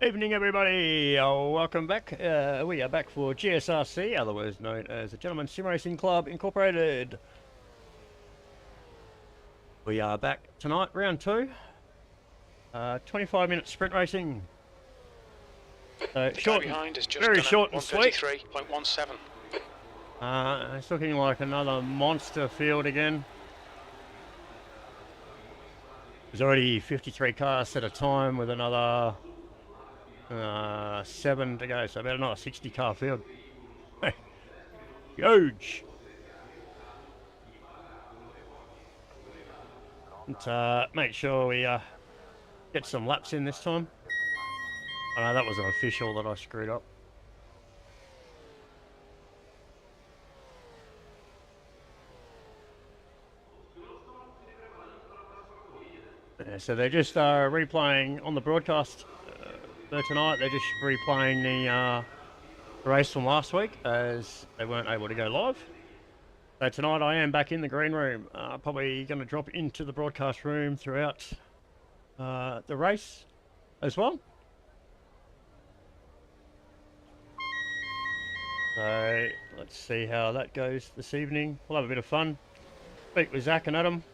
Evening, everybody. Welcome back. We are back for GSRC, otherwise known as the Gentlemen's Sim Racing Club Incorporated. We are back tonight, round 2. 25-minute sprint racing. Short, behind is just very short and sweet. 133.17. It's looking like another monster field again. There's already 53 cars at a time with another 7 to go, so about another 60 car field. Huge. And, make sure we get some laps in this time. I know that was an official that I screwed up. Yeah, so they're just replaying on the broadcast for tonight. They're just replaying the race from last week as they weren't able to go live. So tonight I am back in the green room. Probably going to drop into the broadcast room throughout the race as well. So let's see how that goes this evening. We'll have a bit of fun. Speak with Zach and Adam.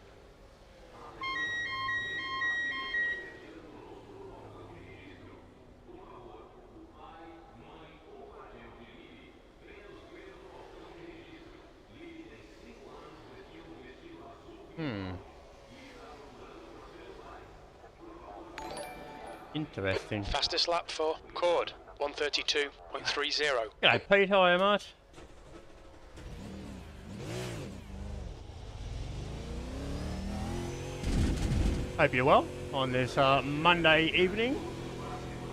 Interesting. Fastest lap for Cord, 132.30. G'day Pete, how are you, mate? Hope you're well on this Monday evening.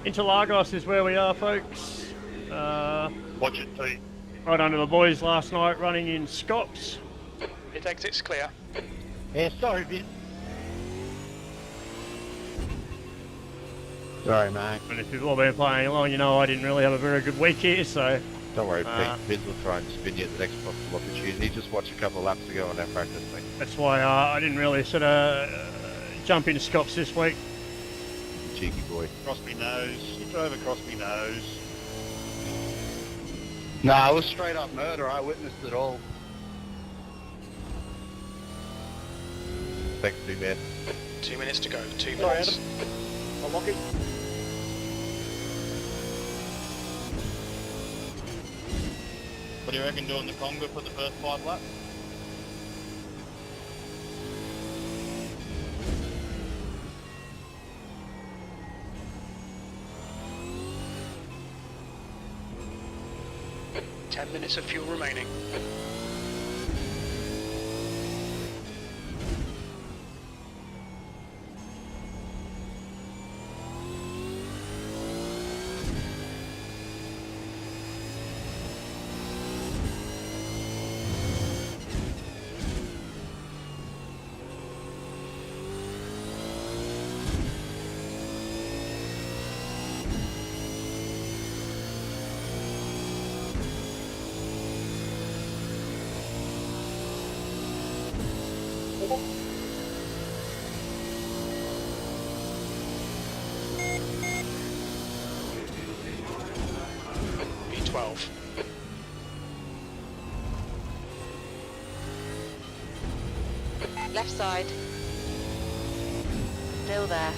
Interlagos is where we are, folks. Watch it, Pete. Right under the boys last night, running in Scops. Pit exit's clear. Yeah, sorry, Vin. Sorry, mate. And if you've all been playing along, you know I didn't really have a very good week here, so... Don't worry, Pete. Vin will try and spin you at the next possible opportunity. Just watch a couple of laps to go on our practice thing. That's why I didn't really sort of jump into Scops this week. Cheeky boy. Cross me nose. You drove across me nose. Nah, it was straight up murder. I witnessed it all. Thanks, big man. 2 minutes to go. 2 Sorry, minutes. Adam. I'll lock it. What do you reckon doing the conga for the first 5 laps? Ten minutes of fuel remaining. B12. Left side. Still there.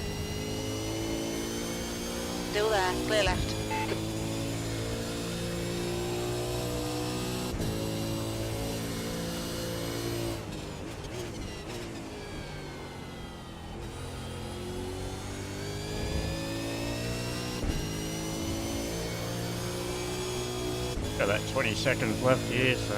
Still there. Clear left. Got about 20 seconds left here, so...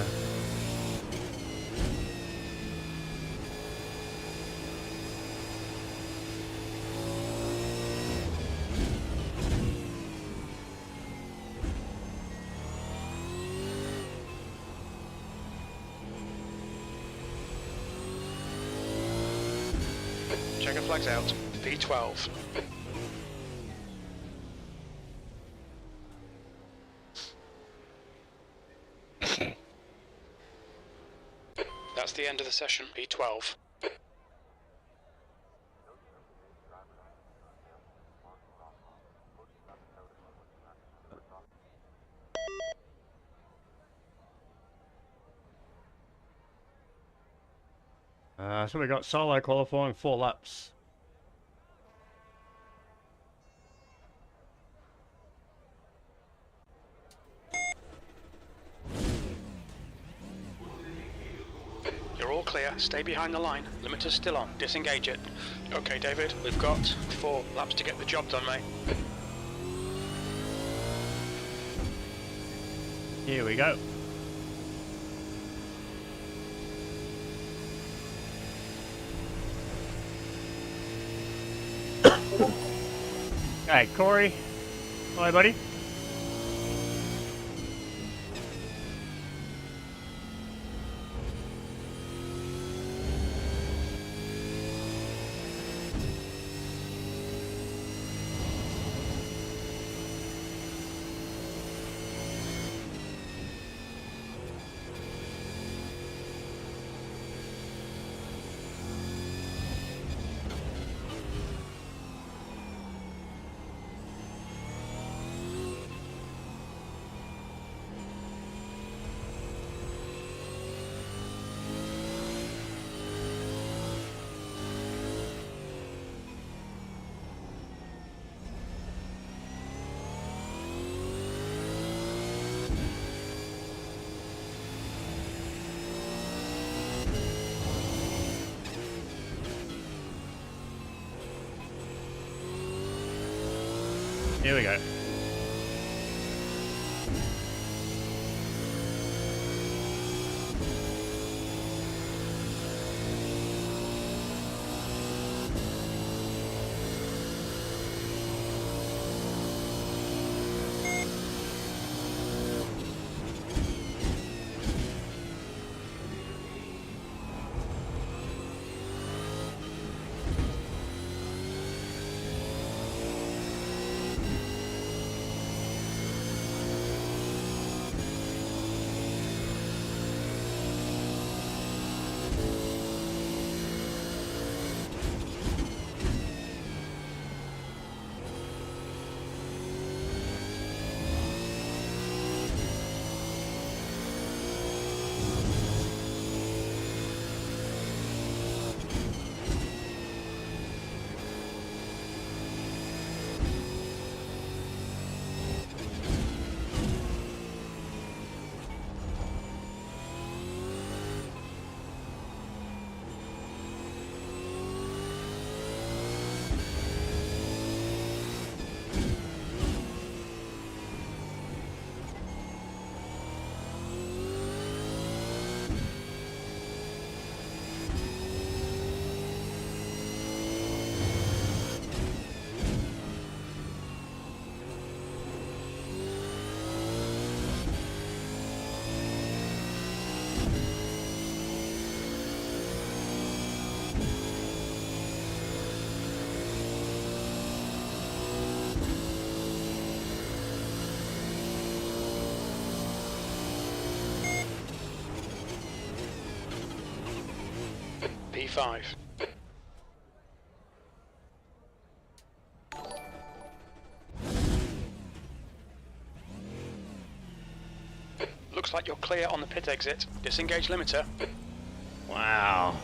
Checker flags out. B12. That's the end of the session. B12. So we got solo qualifying 4 laps. You're all clear. Stay behind the line. Limiter's still on. Disengage it. Okay, David. We've got 4 laps to get the job done, mate. Here we go. Hey, Corey. Hi, buddy. Here we go. P5. Looks like you're clear on the pit exit. Disengage limiter. Wow.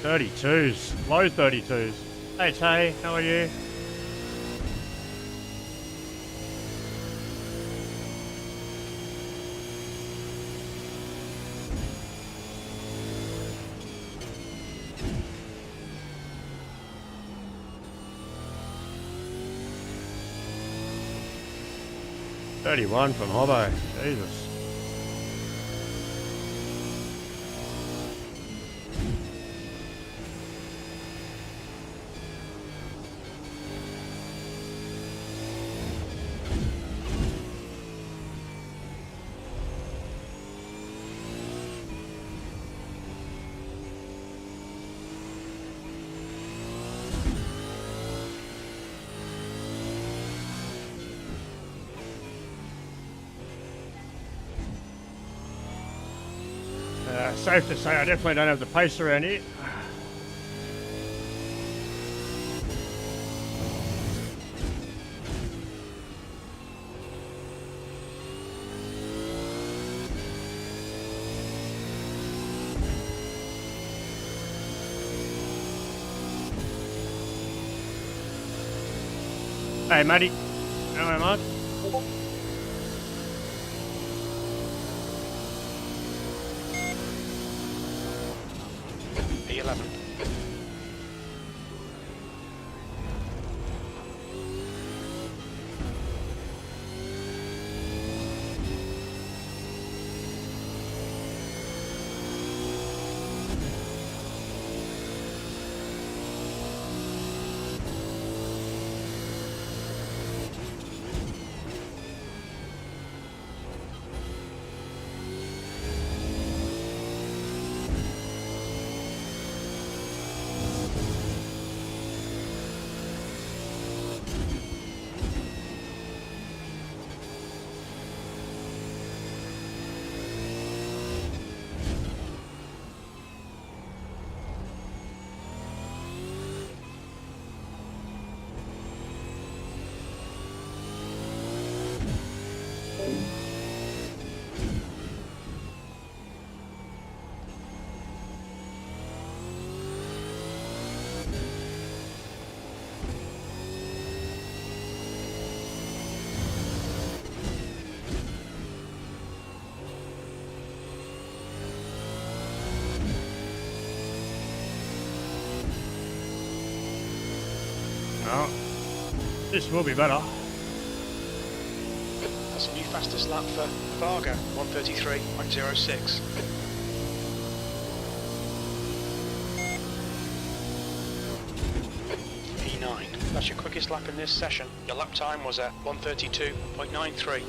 .32s, low 32s. Hey Tay, how are you? .31 from Hobbo, Jesus. Safe to say I definitely don't have the pace around here. Hey, Matty. Hello, mate. P11. Oh, this will be better. That's a new fastest lap for Varga, 1:33.06. P9. That's your quickest lap in this session. Your lap time was at 1:32.93.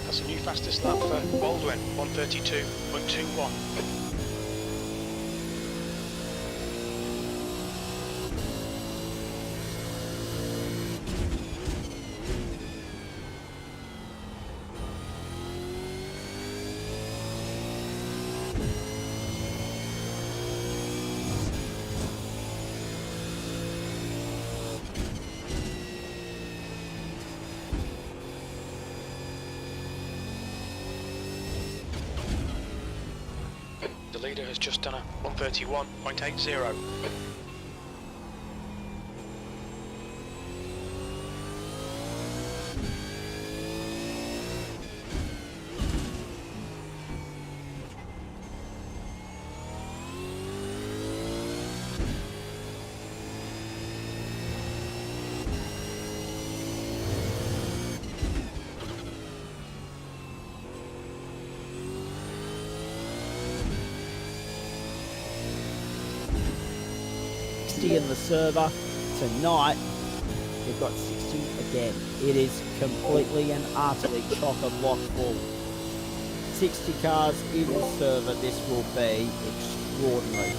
That's a new fastest lap for Baldwin, 1:32.21. The leader has just done a 1:31.80. In the server tonight, we've got 60 again. It is completely and utterly chock-a-block full. 60 cars in the server. This will be extraordinary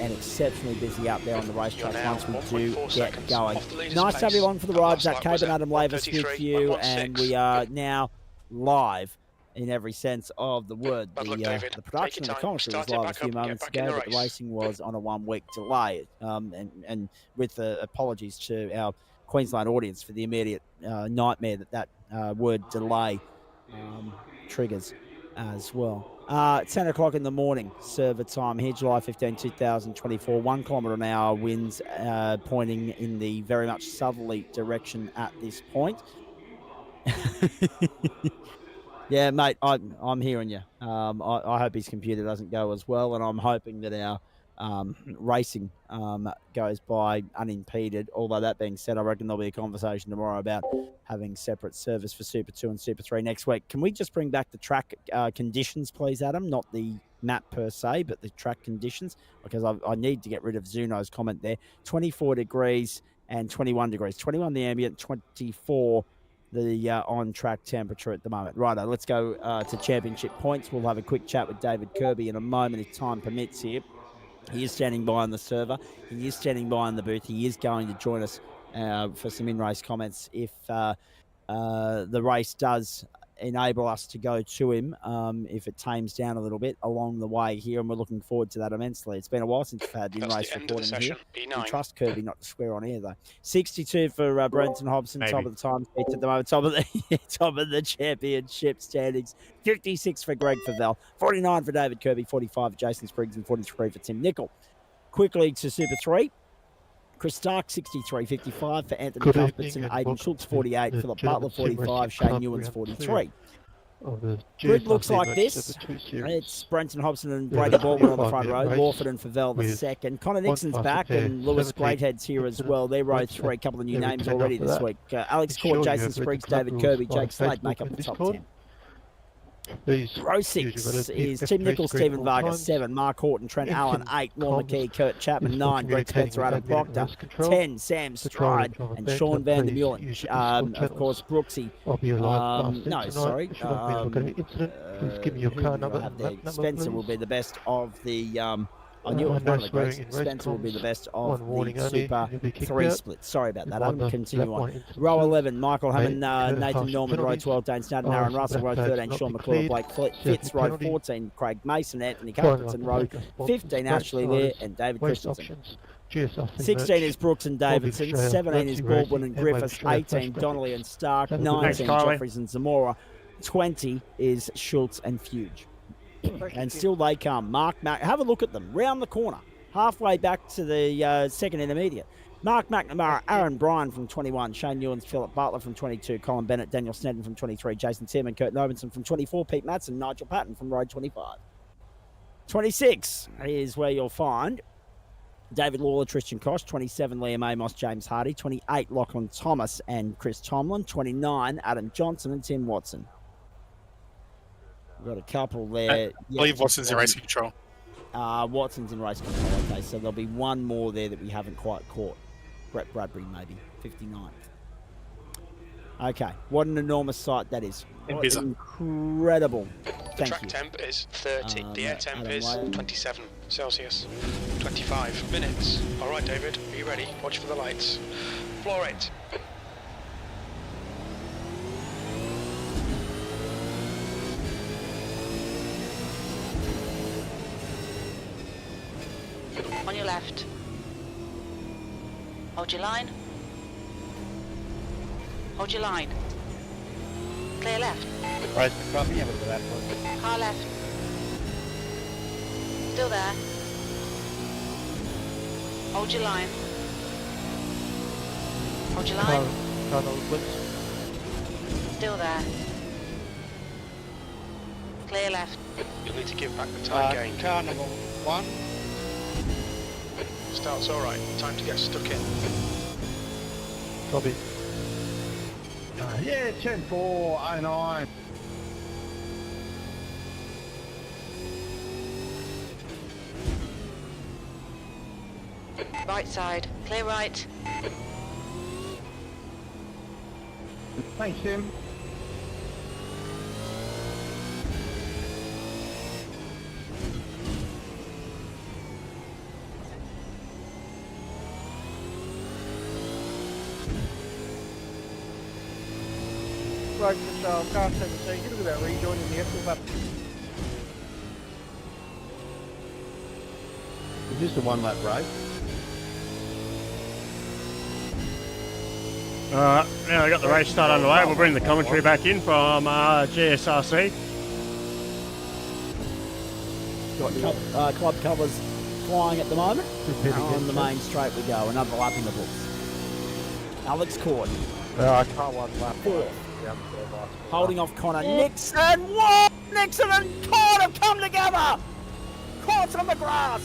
and exceptionally busy up there on the racetrack once we do get going. Nice to have you along for the ride. Zach Cabe and Adam Lavis with you, and we are now live in every sense of the word. The production of the commentary was live a few moments ago, but the racing was on a 1 week delay. And with apologies to our Queensland audience for the immediate nightmare that word delay triggers as well. 10 o'clock in the morning, server time here, July 15, 2024. 1 kilometre an hour, winds pointing in the very much southerly direction at this point. Yeah, mate, I'm hearing you. I hope his computer doesn't go as well, and I'm hoping that our racing goes by unimpeded. Although that being said, I reckon there'll be a conversation tomorrow about having separate service for Super 2 and Super 3 next week. Can we just bring back the track conditions, please, Adam? Not the map per se, but the track conditions, because I need to get rid of Zuno's comment there. 24 degrees and 21 degrees. 21 the ambient, 24 the on-track temperature at the moment. Righto, let's go to championship points. We'll have a quick chat with David Kirby in a moment if time permits here. He is standing by on the server. He is standing by on the booth. He is going to join us for some in-race comments if the race does enable us to go to him, if it tames down a little bit along the way here, and we're looking forward to that immensely. It's been a while since we've had in-race reporting here. We trust Kirby not to swear on air, though. 62 for Brenton Hobson, Maybe. top of the time at the moment, top of the championship standings. 56 for Greg Favell, 49 for David Kirby, 45 for Jason Spriggs, and 43 for Tim Nicol. Quickly to Super 3. Chris Stark, 63.55 for Anthony Good Cuthbertson, evening and Aidan welcome Schultz, to 48 the for the German Butler, Sim 45, Racing Shane Club Newens, Round 43. of the Grid looks GSRC like match this. number 2 series. It's Brenton Hobson and We have Brady a Baldwin on the 25 front row, minute Lawford race and Favell the with second. Connor one Nixon's faster back pair, and Lewis 17 Greathead's here as incident well. They're row points 3, a couple of new every names 10 already after this that. week. Alex Ensure Court, you Jason have read the Spriggs, club David rules Kirby, via Jake Slade Facebook make up and the top Discord. 10. Please Row use 6 your relative is Tim F3 Nichols, screen Stephen all Vargas, times. 7, Mark Horton, Trent Allen, 8, Lorna Comms McKee, Kurt Chapman, is 9, Greg communicating Spencer, with Adam admin Proctor, race control. 10, Sam The trial Stride, driver and banter, Sean Van der please Meulen. use your Discord Of course, Brooksy. I'll be alive last No, tonight. sorry. Should not mean we're going to incident. Please give me your Who car did I number have and there? map number, Spencer will please. be the best of the. I knew it was No one of the swearing greats. in race Spencer will be the comms. best of One warning the only, Super you'll be kicked 3 out. split. Sorry about that. You've won I'm the continue lap on. one instance. Row 11, Michael Hammond, Mate, Nathan harsh Norman, row penalties. 12, Dane Snowden, Oh, Aaron some Russell, row black flags 13, not Sean be McClure, cleared. Blake Safety Fitz, row penalty. 14, Craig Mason, Anthony Final Cuthbertson, lap row take us sponsors, 15, Ashley Lear, riders, and David waste Christensen. options, GSRC 16 merch, is Brooks and Bobby Davidson, Australia, 17 is Mercy Baldwin Racing, and Griffiths, MA15 18 Flash Donnelly and Stark, Have a good day. 19 Thanks, Carly. Jeffries and Zamora, 20 is Schultz and Fuge. And still they come. Mark Mac, have a look at them. Round the corner, halfway back to the second intermediate. Mark McNamara, Aaron Bryan from 21, Shane Newens, Philip Butler from 22, Colin Bennett, Daniel Snedden from 23, Jason Tierman, Kurt Nobenson from 24, Pete Matson, Nigel Patton from road 25. 26 is where you'll find David Lawler, Tristan Koch, 27, Liam Amos, James Hardy, 28, Lachlan Thomas and Chris Tomlin, 29, Adam Johnson and Tim Watson. We've got a couple there. I believe Watson's in racing control. Watson's in race control. Okay, so there'll be one more there that we haven't quite caught. Brett Bradbury, maybe, 59th. Okay, what an enormous sight that is. What incredible. The Thank track you. temp is 30. The air temp Adam is White. 27 Celsius. 25 minutes. All right, David, are you ready? Watch for the lights. Floor 8. On your left. Hold your line. Hold your line. Clear left. Right, probably have a look at that one. Car left. Still there. Hold your line. Hold your line. Still there. Clear left. You'll need to give back the time gained. Car number 1. Start's all right. Time to get stuck in. Bobby. Yeah, 10-4-09. Right side. Clear right. Thanks, Tim. Right, car 17, look at that rejoin in the actual lap. Is this a one-lap race? Now we've got the race start underway. We'll bring the commentary back in from GSRC. Got club covers flying at the moment. On the main straight we go. Another lap in the books. Alex Court, I can't one lap. 4th. Holding off Connor. Nixon! Whoa! Nixon and Court have come together! Court's on the grass!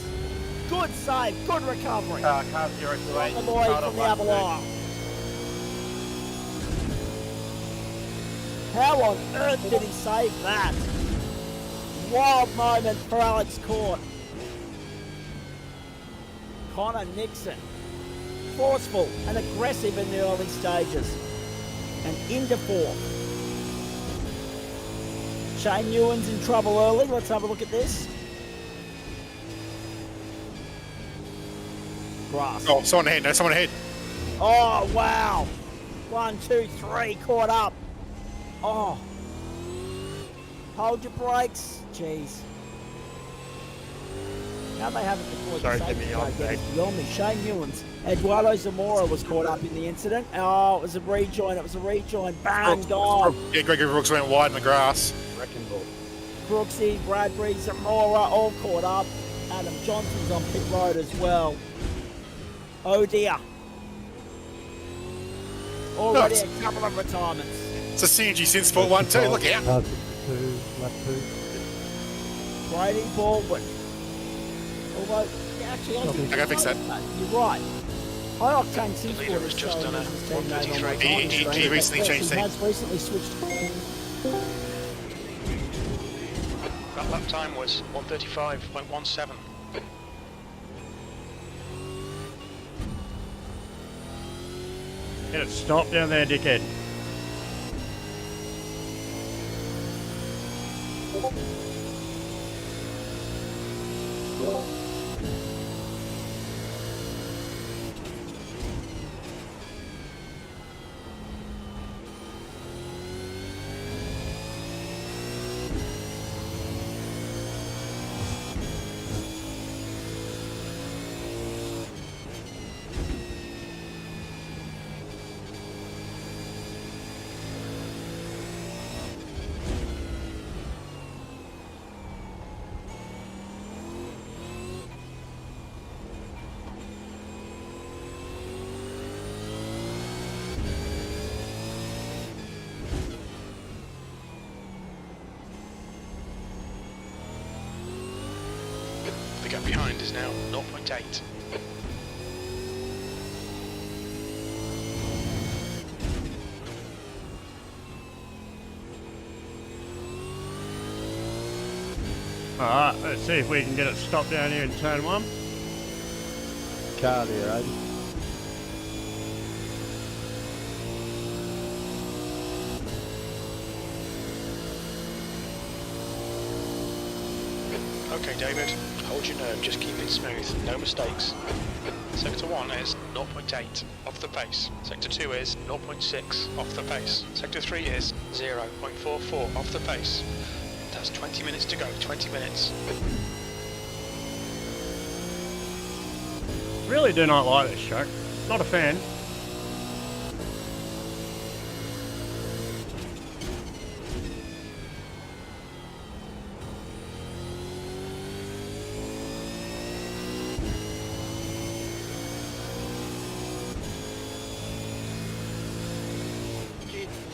Good save, good recovery. Car 028. The boy from the other line. How on earth did he save that? Wild moment for Alex Court. Connor Nixon. Forceful and aggressive in the early stages. And into 4th. Shane Newens in trouble early. Let's have a look at this. Grass. Oh, someone ahead. No, someone ahead. Oh, wow. 1, 2, 3, caught up. Oh. Hold your brakes. Jeez. How they haven't deployed Sorry, the safety Timmy, car on yet is stage. beyond me. Shane Newens. Eduardo Zamora was caught up in the incident. Oh, it was a rejoin. It was a rejoin. Bang, gone. Yeah, Gregory Brooks went wide in the grass. Wrecking ball. Brooksy, Bradbury, Zamora, all caught up. Adam Johnson's on pit road as well. Oh dear. Already Nice. a couple of retirements. It's a CNG Synsport 1 too. Look out. Car 2, lap 2. Brady Baldwin. Although, yeah, actually, I think I gotta fix that. You're right. High Octane The leader Synsport has is just showing done a as his teammate on 133. the He timing recently screen, changed but teams. has recently switched. That lap time was 135.17. Get it stopped down there, dickhead. The gap behind is now 0.8. Alright, let's see if we can get it stopped down here in turn 1. Car there, Adi. Okay, David, hold your nerve, just keep it smooth, no mistakes. Sector 1 is 0.8 off the pace. Sector 2 is 0.6 off the pace. Sector 3 is 0.44 off the pace. That's 20 minutes to go, 20 minutes. Really do not like this track. Not a fan.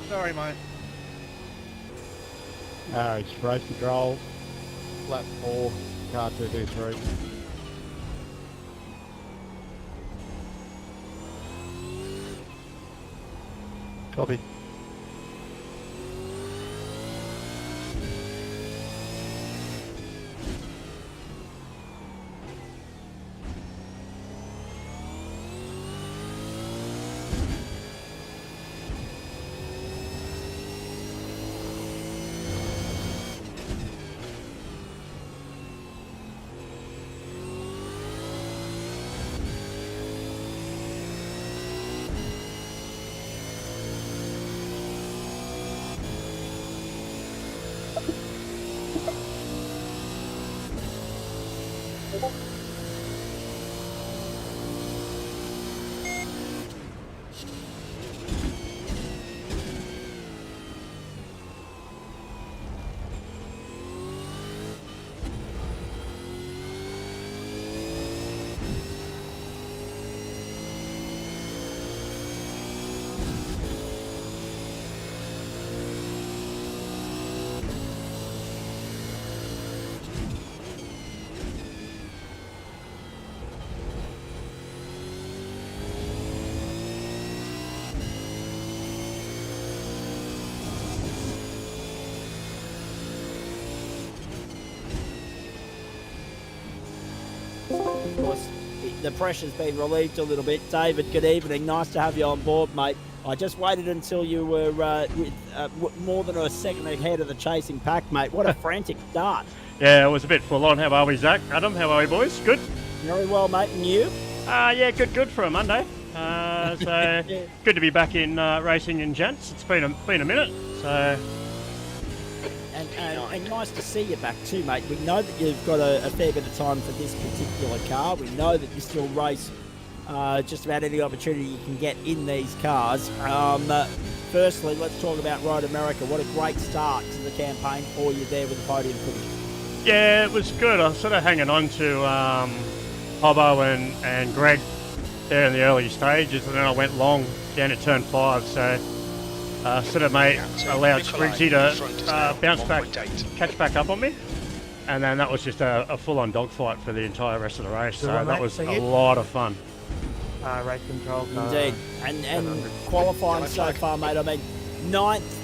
Sorry, mate. It's race control. Lap 4, car 223. Copy. Of course, the pressure's been relieved a little bit. David, good evening. Nice to have you on board, mate. I just waited until you were more than a second ahead of the chasing pack, mate. What a frantic start. Yeah, it was a bit full on. How are we, Zach? Adam, how are we, boys? Good? Very well, mate. And you? Yeah, good for a Monday. So good to be back in racing in gents. It's been a minute. So and nice to see you back too, mate. We know that you've got a fair bit of time for this particular car. We know that you still race just about any opportunity you can get in these cars. Firstly, let's talk about Road America. What a great start to the campaign for you there with the podium finish. Yeah, it was good. I was sort of hanging on to Hobbo and Greg there in the early stages, and then I went long down to turn 5, so sort of allowed Spriggsy to bounce back, catch back up on me, and then that was just a full-on dogfight for the entire rest of the race, so that was a lot of fun. Race control. Indeed. And qualifying so far, mate, I mean, 9th,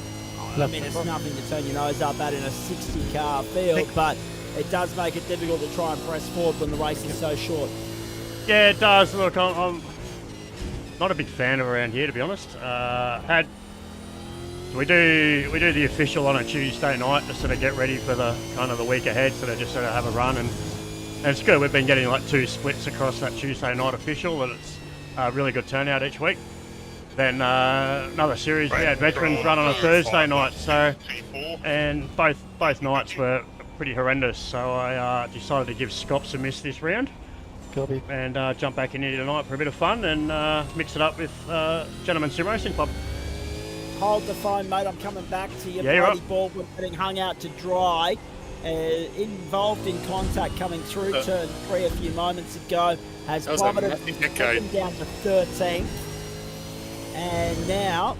I mean, it's nothing to turn your nose up at in a 60-car field, but it does make it difficult to try and press forward when the race is so short. Yeah, it does. Look, I'm not a big fan of around here, to be honest. We do the official on a Tuesday night to sort of get ready for the kind of the week ahead, so just sort of have a run, and it's good. We've been getting like 2 splits across that Tuesday night official, and it's a really good turnout each week. Then another series, we had veterans run on a Thursday night, so and both nights were pretty horrendous. So I decided to give Scops a miss this round, and jump back in here tonight for a bit of fun and mix it up with Gentleman Sim Racing Club. Hold the phone, mate. I'm coming back to you. Yeah, you're Brady up. Baldwin getting hung out to dry. Involved in contact coming through turn 3 a few moments ago. Has plummeted down to 13th. And now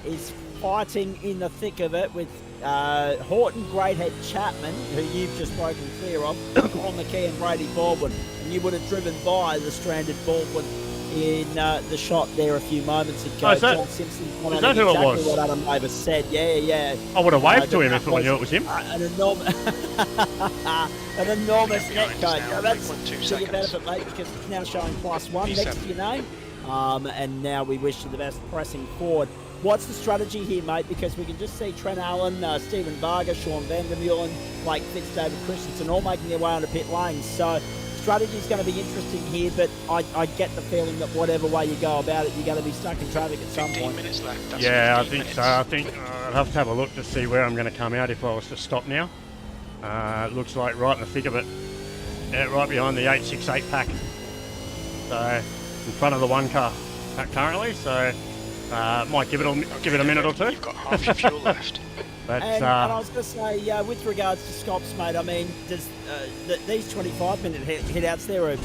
is fighting in the thick of it with Horton, Greathead, Chapman, who you've just broken clear of, on the key, and Brady Baldwin. And you would have driven by the stranded Baldwin in the shot there a few moments ago. John Simpson, is that who it was? What Adam Davis said. Yeah. I would have waved to him if I knew it was him. An enormous net code. Now that's to your benefit, mate, because it's now showing +1 next to your name. And now we wish you the best pressing forward. What's the strategy here, mate? Because we can just see Trent Allen, Stephen Varga, Sean Vandermeulen, Blake Fitz, David Christensen all making their way onto pit lanes. So strategy is going to be interesting here, but I get the feeling that whatever way you go about it, you're going to be stuck in traffic at some point. 15 minutes left. That's Yeah, I 15 think minutes. so. I think I'd have to have a look to see where I'm going to come out if I was to stop now. It looks like right in the thick of it, right behind the 868 pack. So in front of the 1 car currently, so might give it a minute or two. You've got half your fuel left. But And I was going to say, with regards to Scops, mate, I mean, does these 25-minute hit-outs, they're a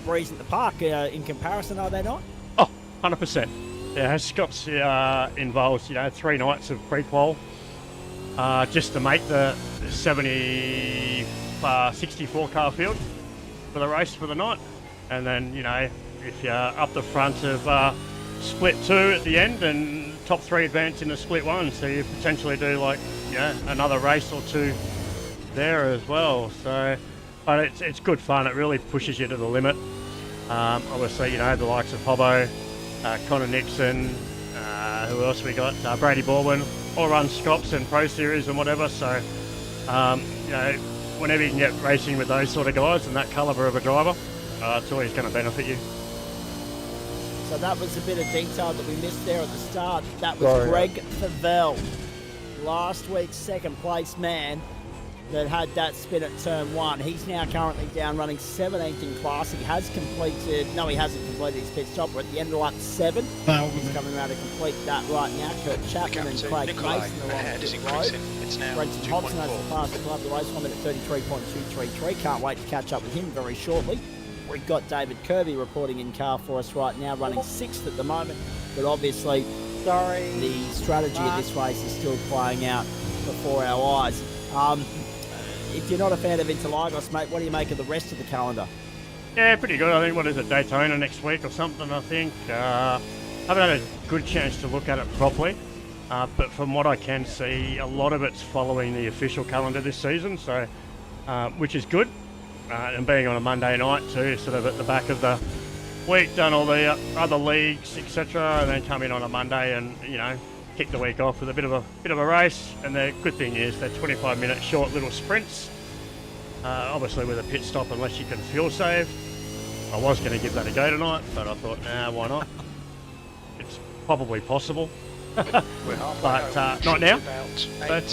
breeze at the park in comparison, are they not? oh, 100%. Yeah, Scops involves 3 nights of pre-qual just to make the 64 car field for the race for the night, and then if you're up the front of split 2 at the end and top 3 advance into split 1, so you potentially do another race or 2 there as well. So, but it's good fun. It really pushes you to the limit. Obviously, the likes of Hobbo, Connor Nixon, who else we got? Brady Baldwin, all run Scops and Pro Series and whatever. So, whenever you can get racing with those sort of guys and that calibre of a driver, it's always going to benefit you. So that was a bit of detail that we missed there at the start. That was Greg Favell, last week's second place man that had that spin at turn 1. He's now currently down running 17th in class. He hasn't completed his pit stop. We're at the end of lap 7. He's coming around to complete that right now. Kurt Chapman and Craig Mason are on the road. It's now Brenton Hobson has the fastest lap of the race, 1 minute 33.233. Can't wait to catch up with him very shortly. We've got David Kirby reporting in car for us right now, running 6th at the moment. But obviously, the strategy of this race is still playing out before our eyes. If you're not a fan of Interlagos, mate, what do you make of the rest of the calendar? Yeah, pretty good. I think, what is it, Daytona next week or something, I think. I haven't had a good chance to look at it properly. But from what I can see, a lot of it's following the official calendar this season, so which is good. And being on a Monday night too, sort of at the back of the week, done all the other leagues, etc., and then come in on a Monday and kick the week off with a bit of a race. And the good thing is they're 25-minute short little sprints. Obviously with a pit stop unless you can fuel save. I was going to give that a go tonight, but I thought, nah, why not? It's probably possible. But not now. But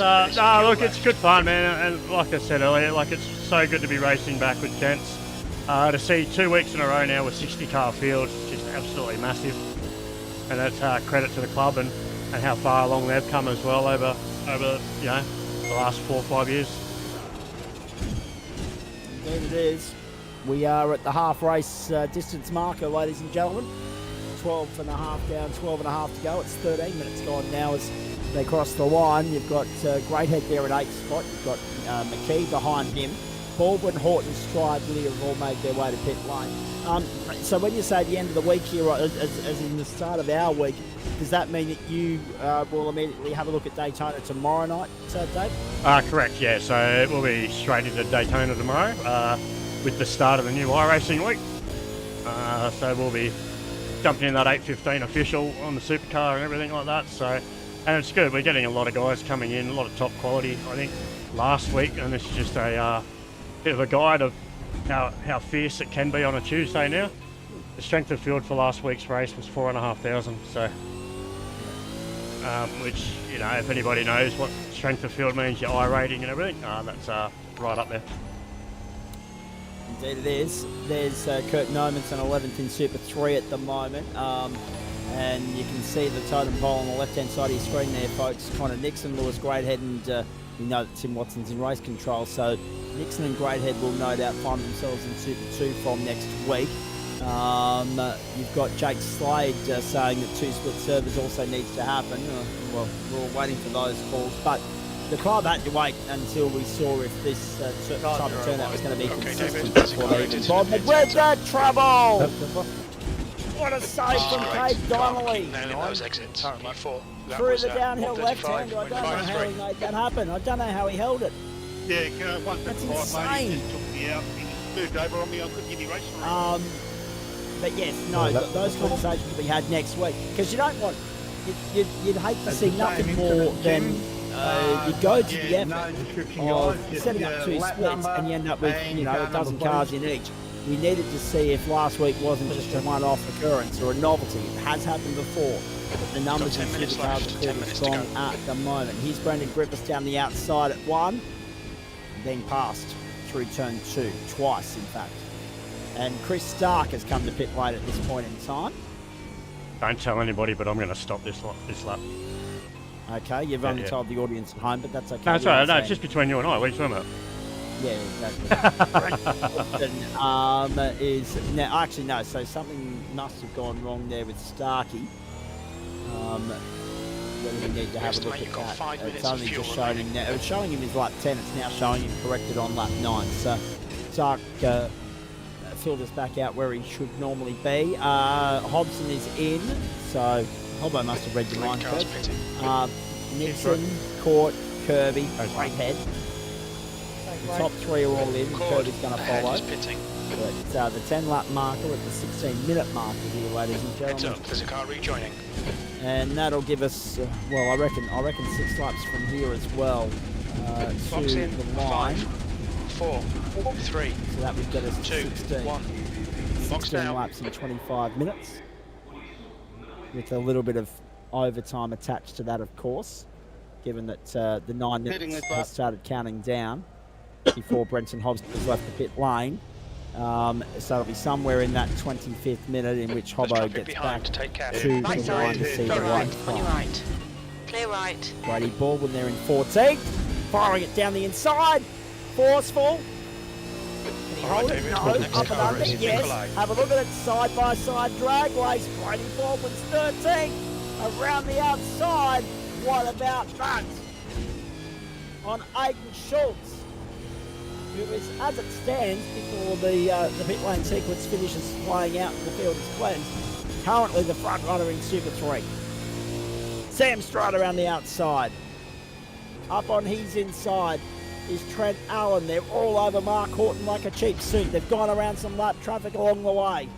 look, it's good fun, man. And like I said earlier, it's so good to be racing back with gents. To see 2 weeks in a row now with 60-car fields, just absolutely massive. And that's credit to the club and how far along they've come as well over the last 4 or 5 years. it is. We are at the half race distance marker, ladies and gentlemen. 12 and a half down, 12 and a half to go. It's 13 minutes gone now as they cross the line. You've got Greathead there at 8th spot. You've got McKee behind him. Baldwin, Horton, Stride, Lear have all made their way to pit lane. So when you say the end of the week here, as in the start of our week, does that mean that you will immediately have a look at Daytona tomorrow night, Dave? Correct, yeah. So we'll be straight into Daytona tomorrow with the start of the new iRacing week. So we'll be jumping in that 8:15 official on the supercar and everything like that. So, and it's good. We're getting a lot of guys coming in, a lot of top quality. I think last week, and this is just a bit of a guide of how fierce it can be on a Tuesday now. The strength of field for last week's race was 4,500. So, which, you know, if anybody knows what strength of field means, your I rating and everything, that's right up there. Indeed it is. There's Kurt Nomanson 11th in Super 3 at the moment. And you can see the totem pole on the left-hand side of your screen there, folks. Connor Nixon, Lewis Greathead, and you know that Tim Watson's in race control. So Nixon and Greathead will no doubt find themselves in Super 2 from next week. You've got Jake Slade saying that 2 split servers also needs to happen. Well, we're all waiting for those calls. But the club had to wait until we saw if this certain type of turnout was going to be consistent before they even bothered with the trouble. What a save from Craig Donnelly. Those exits. Through the downhill left hand. I don't know how he made that happen. I don't know how he held it. Yeah, That's insane. He took me out. He moved over on me. I couldn't get any race. But yes, no, those conversations will be had next week because you don't want. You'd hate to see nothing more than you go to the effort of setting up 2 splits and you end up with a dozen cars in each. We needed to see if last week wasn't just a one-off occurrence or a novelty. It has happened before, but the numbers in supercars are clearly strong at the moment. Here's Brendan Griffiths down the outside at 1, then passed through turn 2, twice in fact. And Chris Stark has come to pit lane at this point in time. Don't tell anybody, but I'm going to stop this lap. Okay, you've only told the audience at home, but that's okay. No, that's right. No, it's just between you and I. What are you talking about? Yeah, exactly. Is now actually no. So something must have gone wrong there with Starkey. Whether we need to have a look at that. It's only just showing him now. It was showing him his lap 10. It's now showing him corrected on lap 9. So Stark filled us back out where he should normally be. Hobson is in. So Hobbo must have read your mind. Nixon, Court, Kirby, Greathead. The top 3 are all in. Kirby's going to follow. But the 10-lap marker at the 16-minute marker here, ladies and gentlemen. There's a car rejoining. And that'll give us, well, I reckon 6 laps from here as well to the line. 4, 3. So that would get us 2, 16. 1. 16 laps in 25 minutes. With a little bit of overtime attached to that, of course, given that the 9 minutes has started counting down before Brenton Hobson has left the pit lane. So it'll be somewhere in that 25th minute in which Hobbo gets back to the line to see the right front. Right. Clear right. Brady Baldwin there in 14th, firing it down the inside, forceful. Can he hold it? No, up and under, yes. Have a look at it, side-by-side drag race. Brady Baldwin's 13th, around the outside. What about that? On Aiden Schultz, who is, as it stands, before the pit lane sequence finishes playing out and the field is cleansed, currently the front runner in Super 3. Sam Stroud around the outside. Up on his inside is Trent Allen. They're all over Mark Horton like a cheap suit. They've gone around some lap traffic along the way.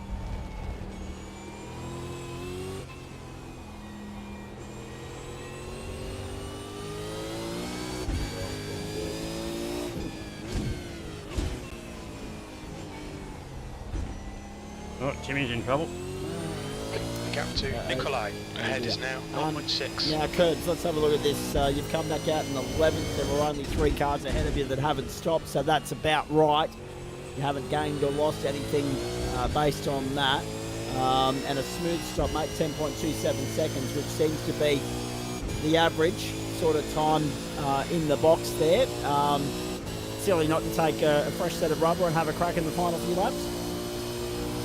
Oh, Jimmy's in trouble. The gap to Nikolai ahead is now 0.6. Now, Kurtz, let's have a look at this. You've come back out in 11th. There were only 3 cars ahead of you that haven't stopped, so that's about right. You haven't gained or lost anything based on that. And a smooth stop, mate, 10.27 seconds, which seems to be the average sort of time in the box there. silly not to take a fresh set of rubber and have a crack in the final few laps?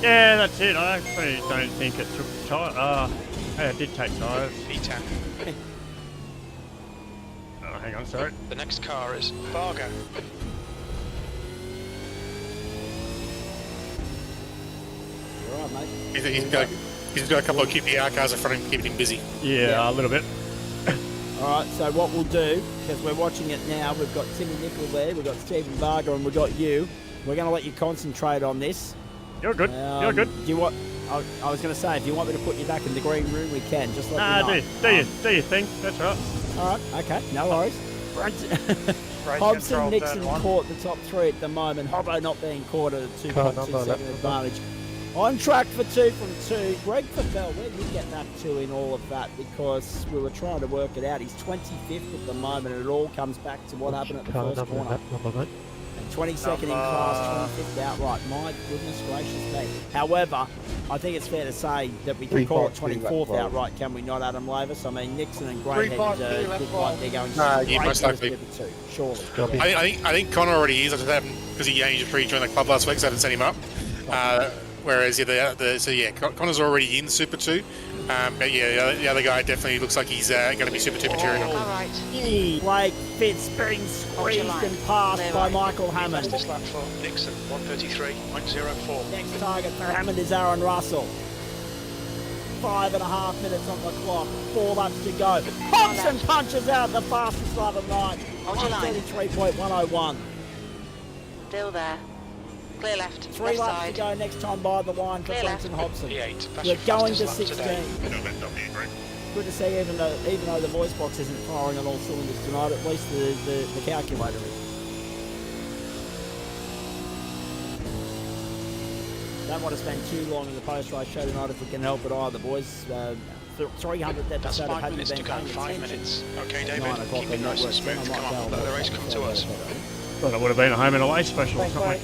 Yeah, that's it. I actually don't think it took tyre. It did take tyres. P10. Oh, hang on, sorry. The next car is Varga. All right, mate. He's got a couple of QPR cars in front of him, keeping him busy. Yeah, a little bit. All right, so what we'll do, because we're watching it now, we've got Timmy Nickel there, we've got Stephen Varga, and we've got you. We're going to let you concentrate on this. You're good. You're good. Do you want? I was going to say, if you want me to put you back in the green room, we can. Just let me know. Do your thing. That's right. All right. Okay. No worries. Hobson, Nixon caught the top three at the moment. Hobbo not being caught at a 2.2 second advantage. On track for 2 from 2. Greg Fafel, where did he get that 2 in all of that? Because we were trying to work it out. He's 25th at the moment, and it all comes back to what happened at the first corner. And 22nd in class, 25th outright. My goodness gracious me. However, I think it's fair to say that we can call it 24th outright, can we not, Adam Lavis? I mean, Nixon and Greyhead look like they're going yeah, most likely. the 2, surely. I think Connor already is. I just haven't, because he only just rejoined the club last week, so I haven't set him up. Whereas Connor's already in Super 2. But yeah, the other guy definitely looks like he's going to be Super 2 material. All right. Blake Fitz being squeezed and passed by Michael Hammond. Fastest lap for Nixon, 1:33.04. Next target for Hammond is Aaron Russell. 5.5 minutes on the clock. 4 laps to go. Hobson punches out the fastest lap of the night. Hold your line. 1:33.101. Still there. Clear left. 3 left laps side. to go next time by the line for Clear Benson left. Hobson. P8. That's We're your going to fastest lap 16. today. No, that'll be great. Good to see, even though the voice box isn't firing on all cylinders tonight, at least the calculator is. Don't want to spend too long in the post-race show tonight if we can help it either, boys. 300th That's episode of 5 Have You minutes Been to go. Paying 5 Attention? minutes. Okay, At David, 9 o'clock keep it on nice and Network smooth. 10. I Come might on, go let the race come to us. Thought it would have been a home and away special or Thanks, something. mate.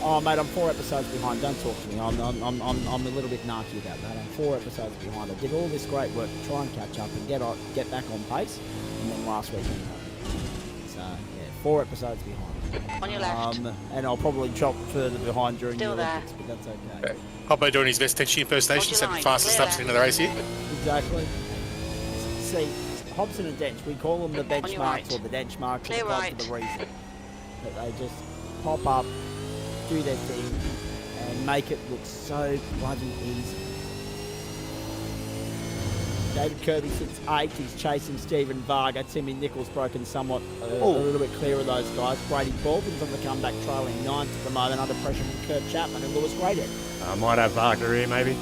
Oh, mate, I'm 4 episodes behind. Don't talk to me. I'm a little bit narky about that. I'm 4 episodes behind. I did all this great work to try and catch up and get back on pace, and then last week. So yeah, 4 episodes behind. On your left. And I'll probably drop further behind during Still the there. Olympics, but that's okay. Hobbo doing his best tension impersonation, Hold your setting line. fastest Clear laps into the race here. Exactly. See, Hobson and Dench, we call them the On your benchmarks right. or the benchmarks Clear of the club right. for the reason that they just pop up, do their thing, and make it look so bloody easy. David Kirby sits 8th. He's chasing Stephen Varga. Timmy Nichols broken somewhat a little bit clear of those guys. Brady Baldwin's on the comeback, trailing 9th at the moment, under pressure from Kurt Chapman and Lewis Greathead. I might have Varga here, maybe.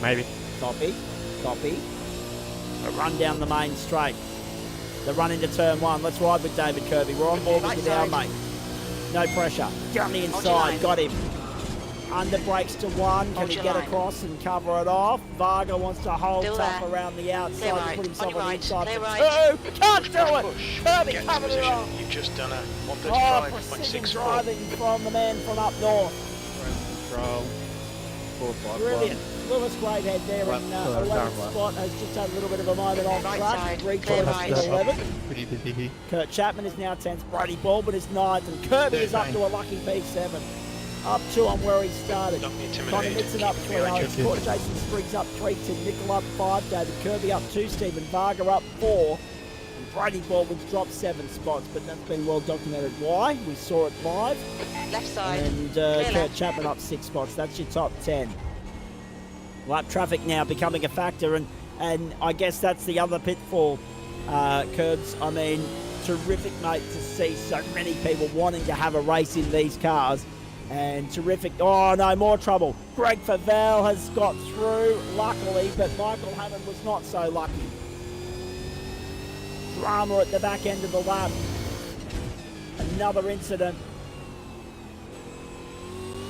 Maybe. Copy. A run down the main straight. The run into turn 1. Let's ride with David Kirby. We're on board with you now, mate. No pressure. Down the inside. Got him. Under brakes to 1. Can he get across and cover it off? Varga wants to hold Still tough there. around the outside Clear and put himself right. on the inside Clear for right. 2. Can't do it. Push. Kirby Get into covered it position. off. You've just done a Oh, precision 1:35.64. driving from the man from up north. Control. 4-5-1. Brilliant. Lewis Greathead there Left, in darn 11th left. spot has just had a little bit of a moment off Right track. side, Rejoined clear in right. 11th. Kurt Chapman is now 10th. Brady Baldwin is 9th. And Kirby is up to a lucky P7. Up 2 on where he started. Don't be Connor intimidated. Nixon up Keep 3. your Alex engine. Court, Jason Spriggs up 3. Tim Nickel up 5. David Kirby up 2. Stephen Varga up 4. And Brady Baldwin's dropped 7 spots, but that's been well documented. Why? We saw it live. Left side. And Clear Kurt left. Chapman up 6 spots. That's your top 10. Lap traffic now becoming a factor, and I guess that's the other pitfall, Curbs. I mean, terrific, mate, to see so many people wanting to have a race in these cars. And terrific. Oh, no, more trouble. Greg Favell has got through, luckily, but Michael Hammond was not so lucky. Drama at the back end of the lap. Another incident.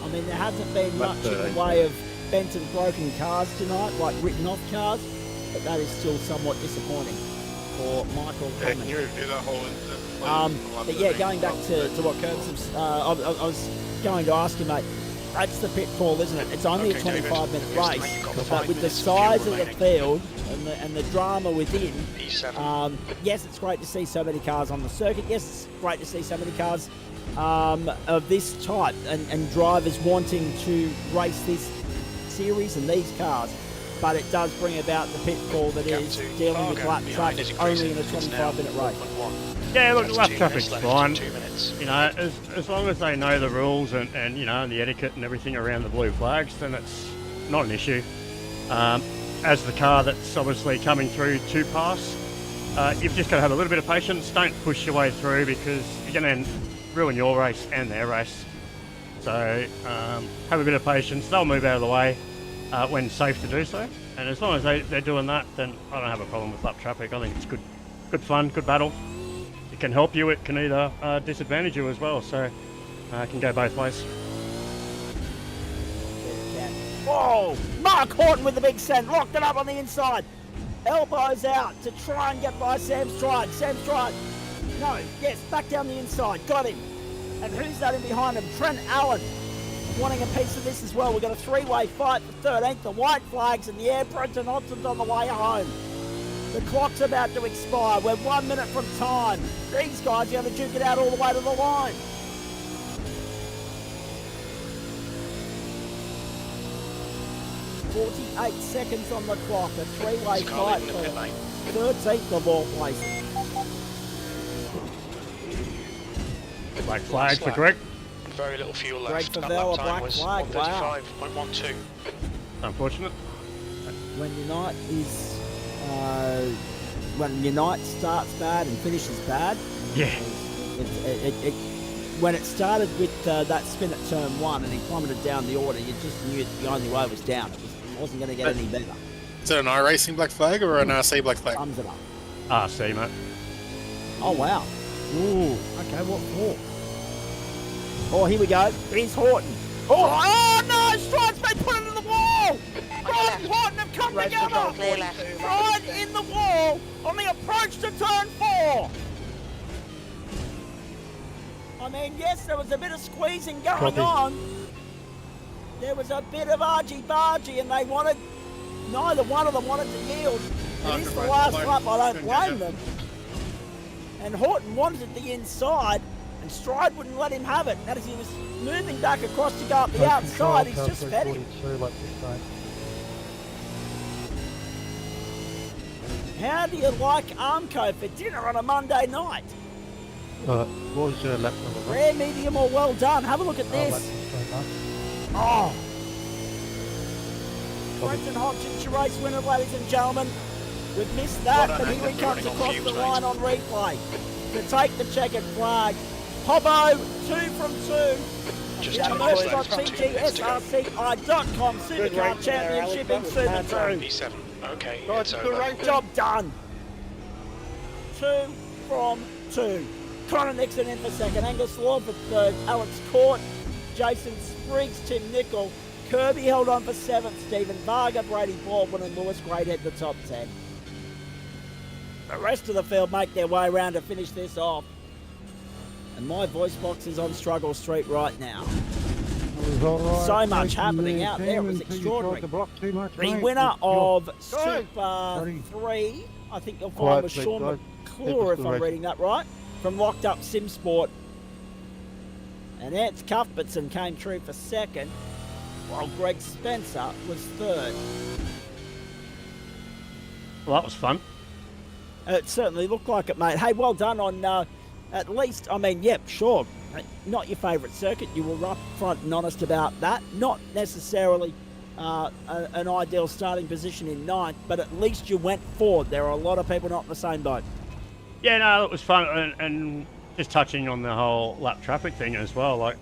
I mean, there hasn't been much in the way of bent and broken cars tonight, like written off cars, but that is still somewhat disappointing for Michael Yeah, can Hammond. you review that whole incident? But yeah, going back to what Curbs was, I was going to ask you, mate, that's the pitfall, isn't it? It's only Okay, a 25-minute David. race, You've got but 5 with the minutes of size fuel of the remaining. field and the drama within. P7. Yes, it's great to see so many cars on the circuit. Yes, it's great to see so many cars of this type and drivers wanting to race this series and these cars. But it does bring about the pitfall that is dealing with lap traffic only in a 25-minute race. Yeah, look, lap traffic's 2 fine. minutes. You know, as long as they know the rules and you know, and the etiquette and everything around the blue flags, then it's not an issue. As the car that's obviously coming through to pass, you've just got to have a little bit of patience. Don't push your way through because you're going to ruin your race and their race. So have a bit of patience. They'll move out of the way when safe to do so. And as long as they're doing that, then I don't have a problem with lap traffic. I think it's good fun, good battle. It can help you, it can either disadvantage you as well. So it can go both ways. Whoa! Mark Horton with the big send, locked it up on the inside. Elbows out to try and get by Sam Stride. Sam Stride, no, yes, back down the inside, got him. And who's that in behind him? Trent Allen wanting a piece of this as well. We've got a three-way fight for 13th. The white flags in the air. Brenton Hodgson's on the way home. The clock's about to expire. We're 1 minute from time. These guys are going to duke it out all the way to the line. .48 seconds on the clock. A three-way fight for 13th of all places. Black flag for Greg. Very little fuel Greg left. Favell, That a lap black time was flag, wow. 135.12. Unfortunate. When Unite starts bad and finishes bad. Yeah. When it started with that spin at turn 1 and he plummeted down the order, you just knew that the only way was down. It wasn't going to get any better. Is it an iRacing black flag or an RC black flag? Sums it up. RC, mate. Oh, wow. Ooh, okay, what for? Oh, here we go. Here's Horton. Oh no! Stride's been put into the wall! Stride and Horton have come Right control, together! clear left. Stride in the wall on the approach to turn 4! I mean, yes, there was a bit of squeezing going on. There was a bit of argy-bargy and neither one of them wanted to yield. It is the last lap, I don't blame them. And Horton wanted the inside, and Stride wouldn't let him have it. And as he was moving back across to go up the outside, he's just fed him. How do you like Armco for dinner on a Monday night? What was your lap number? Rare, medium, or well done. Have a look at this. Oh. Brenton Hodgson's your race winner, ladies and gentlemen. We've missed that, but here he comes across the line on replay to take the checkered flag. Hobbo, 2 from 2. Just Yeah, 2 minutes left. GSRC.com Supercar Championship in Super 2. P7. Okay, it's over. Job done. 2 from 2. Connor Nixon in for second. Angus Lord for third. Alex Court, Jason Spriggs, Tim Nicol. Kirby held on for 7th. Stephen Varga, Brady Baldwin and Lewis Greathead the top 10. The rest of the field make their way around to finish this off. And my voice box is on Struggle Street right now. So much happening out there. It was extraordinary. The winner of Super 3, I think you'll find, was Sean McClure, if I'm reading that right, from Locked Up Sim Sport. And Ants Cuthbertson came through for second, while Greg Spencer was third. Well, that was fun. It certainly looked like it, mate. Hey, well done on at least, I mean, yep, sure, not your favourite circuit. You were up front and honest about that. Not necessarily an ideal starting position in 9th, but at least you went forward. There are a lot of people not in the same boat. Yeah, no, it was fun. And just touching on the whole lap traffic thing as well, like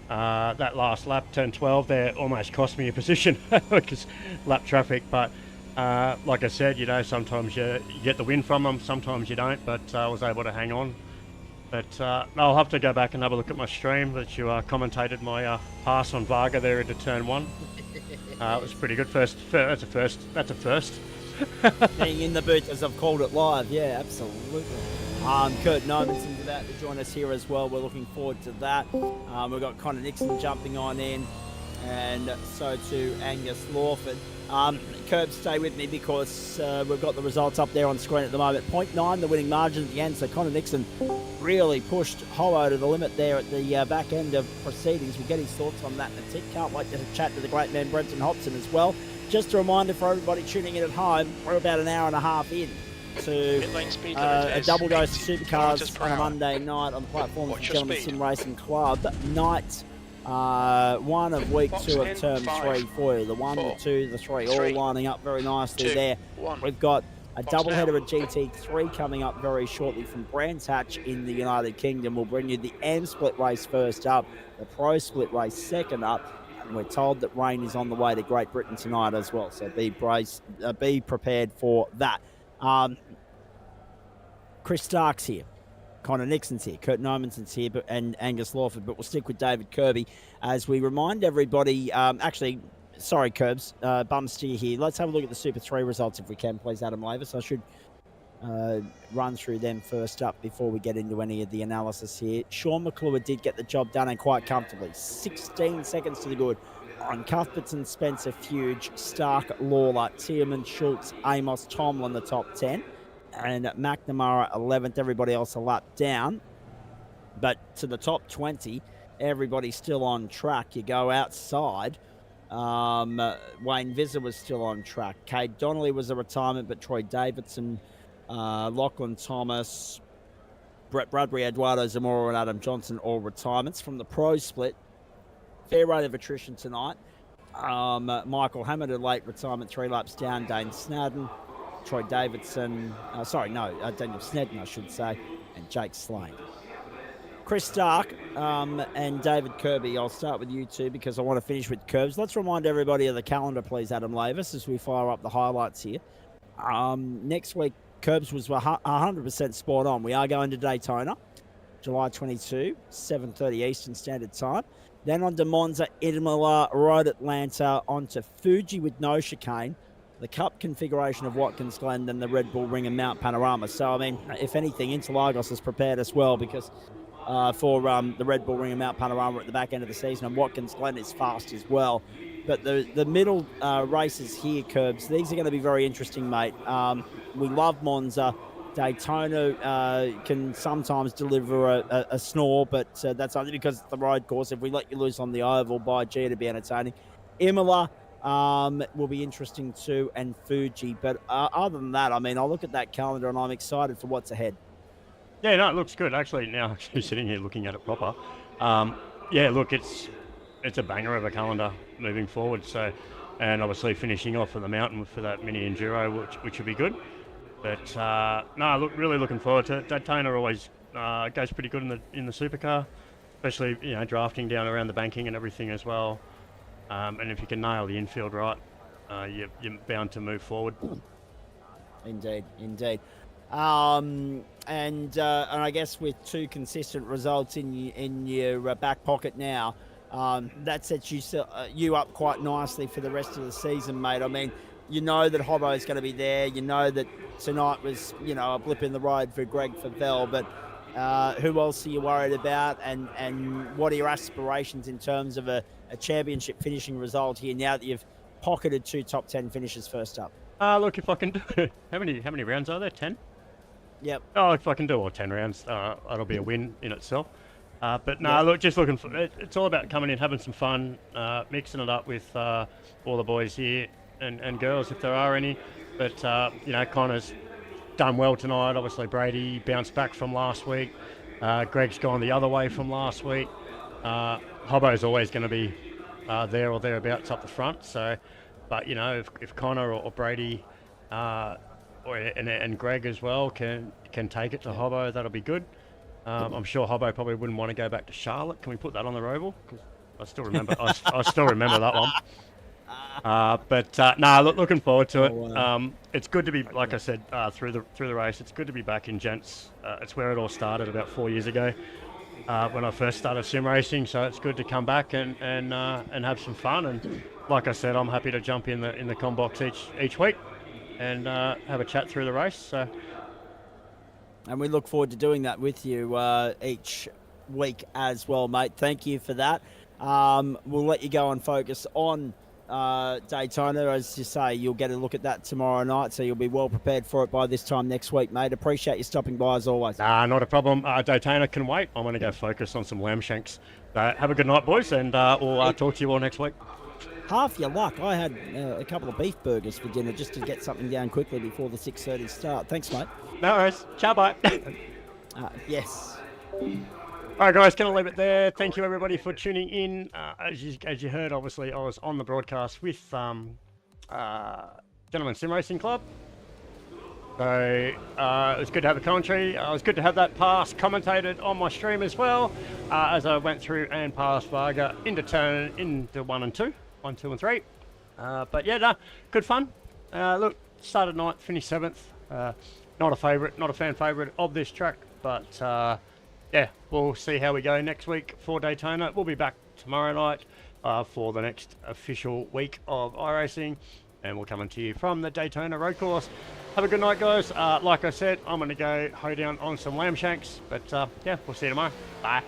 that last lap, turn 12 there, almost cost me a position because lap traffic. But like I said, you know, sometimes you get the win from them, sometimes you don't, but I was able to hang on. But I'll have to go back and have a look at my stream that you commentated my pass on Varga there into turn 1. It was pretty good. That's a first. Being in the booth, as I've called it live, yeah, absolutely. Kurt Nomenson's about to join us here as well. We're looking forward to that. We've got Connor Nixon jumping on in, and so too Angus Lawford. Curb, stay with me because we've got the results up there on screen at the moment. 0.9 the winning margin at the end, so Connor Nixon really pushed Holo to the limit there at the back end of proceedings. We'll get his thoughts on that in a tick. Can't wait to chat to the great man Brenton Hobson as well. Just a reminder for everybody tuning in at home, we're about an hour and a half in to Pit lane speed limit a is double dose of 80 supercars kilometres per on a hour. Monday night on the platform of Watch the your Gentlemen speed. Sim Racing Club night. One of week Box 2 in, of term 5, 3 for you. The 1, 4, the 2, the 3, all 3, lining up very nicely 2, there. 1. We've got a Box double now. header at GT3 coming up very shortly from Brands Hatch in the United Kingdom. We'll bring you the M split race first up, the Pro split race second up, and we're told that rain is on the way to Great Britain tonight as well. So be prepared for that. Chris Stark's here. Connor Nixon's here, Kurt Nomenson's here, and Angus Lawford, but we'll stick with David Kirby as we remind everybody. Sorry, Curbs, Bumsteer here. Let's have a look at the Super 3 results if we can, please, Adam Lavis. I should run through them first up before we get into any of the analysis here. Sean McClure did get the job done and quite comfortably. 16 seconds to the good on Cuthbertson, Spencer, Fuge, Stark, Lawler, Tierman, Schultz, Amos, Tomlin, the top 10. And McNamara 11th, everybody else a lap down. But to the top 20, everybody's still on track. You go outside. Wayne Visser was still on track. Cade Donnelly was a retirement, but Troy Davidson, Lachlan Thomas, Brett Bradbury, Eduardo Zamora, and Adam Johnson, all retirements. From the pro split, fair rate of attrition tonight. Michael Hammond, a late retirement, 3 laps down. Dane Snowden, Troy Davidson, Daniel Snedden, I should say, and Jake Slane. Chris Stark and David Kirby, I'll start with you two because I want to finish with Curbs. Let's remind everybody of the calendar, please, Adam Lavis, as we fire up the highlights here. Next week, Curbs was 100% spot on. We are going to Daytona, July 22, 7:30 Eastern Standard Time. Then on to Monza, Imola, Road Atlanta, on to Fuji with no chicane, the Cup configuration of Watkins Glen, and the Red Bull Ring and Mount Panorama. So, I mean, if anything, Interlagos has prepared us well because for the Red Bull Ring and Mount Panorama at the back end of the season, and Watkins Glen is fast as well. But the middle races here, Curbs, these are going to be very interesting, mate. We love Monza. Daytona can sometimes deliver a snore, but that's only because it's the road course. If we let you loose on the oval, by G, it'll be entertaining. Imola will be interesting too, and Fuji. But other than that, I mean, I look at that calendar and I'm excited for what's ahead. Yeah, no, it looks good. Actually, now sitting here looking at it proper, yeah, look, it's a banger of a calendar moving forward. So, and obviously finishing off at the mountain for that mini enduro, which will be good. But no, really looking forward to it. Daytona always goes pretty good in the supercar, especially drafting down around the banking and everything as well. And if you can nail the infield right, you're bound to move forward. Indeed. And I guess with 2 consistent results in your back pocket now, that sets you up quite nicely for the rest of the season, mate. I mean, you know that Hobbo's going to be there. You know that tonight was, a blip in the road for Greg Favell, but who else are you worried about? And what are your aspirations in terms of a championship finishing result here now that you've pocketed 2 top 10 finishes first up? Look, if I can do how many rounds are there? 10? Yep. Oh, if I can do all 10 rounds, that'll be a win in itself. But no, look, just looking for it. It's all about coming in, having some fun, mixing it up with all the boys here and girls if there are any. But Connor's done well tonight. Obviously, Brady bounced back from last week. Greg's gone the other way from last week. Hobbo's always going to be there or thereabouts up the front. So, but if Connor or Brady and Greg as well can take it to Hobbo, that'll be good. I'm sure Hobbo probably wouldn't want to go back to Charlotte. Can we put that on the Roval? Because I still remember. I still remember that one. Looking forward to it. It's good to be, like I said, through the race. It's good to be back in gents. It's where it all started about 4 years ago when I first started sim racing. So it's good to come back and have some fun. And like I said, I'm happy to jump in the com box each week and have a chat through the race. So. And we look forward to doing that with you each week as well, mate. Thank you for that. we'll let you go and focus on Daytona. As you say, you'll get a look at that tomorrow night, so you'll be well prepared for it by this time next week, mate. Appreciate you stopping by as always. Nah, not a problem. Daytona can wait. I'm going to go focus on some lamb shanks. Have a good night, boys, and we'll talk to you all next week. Half your luck. I had a couple of beef burgers for dinner just to get something down quickly before the 6:30 start. Thanks, mate. No worries. Ciao, bye. Yes. All right, guys, going to leave it there. Thank you, everybody, for tuning in. As you heard, obviously, I was on the broadcast with Gentlemen Sim Racing Club. So it was good to have a commentary. It was good to have that pass commentated on my stream as well, as I went through and passed Varga into 1 and 2, 1, 2 and 3. But yeah, no, good fun. Look, started ninth, finished 7th. Not a favourite, not a fan favourite of this track, but yeah, we'll see how we go next week for Daytona. We'll be back tomorrow night for the next official week of iRacing, and we'll come to you from the Daytona road course. Have a good night, guys. Like I said, I'm going to go hoe down on some lamb shanks, but yeah, we'll see you tomorrow. Bye.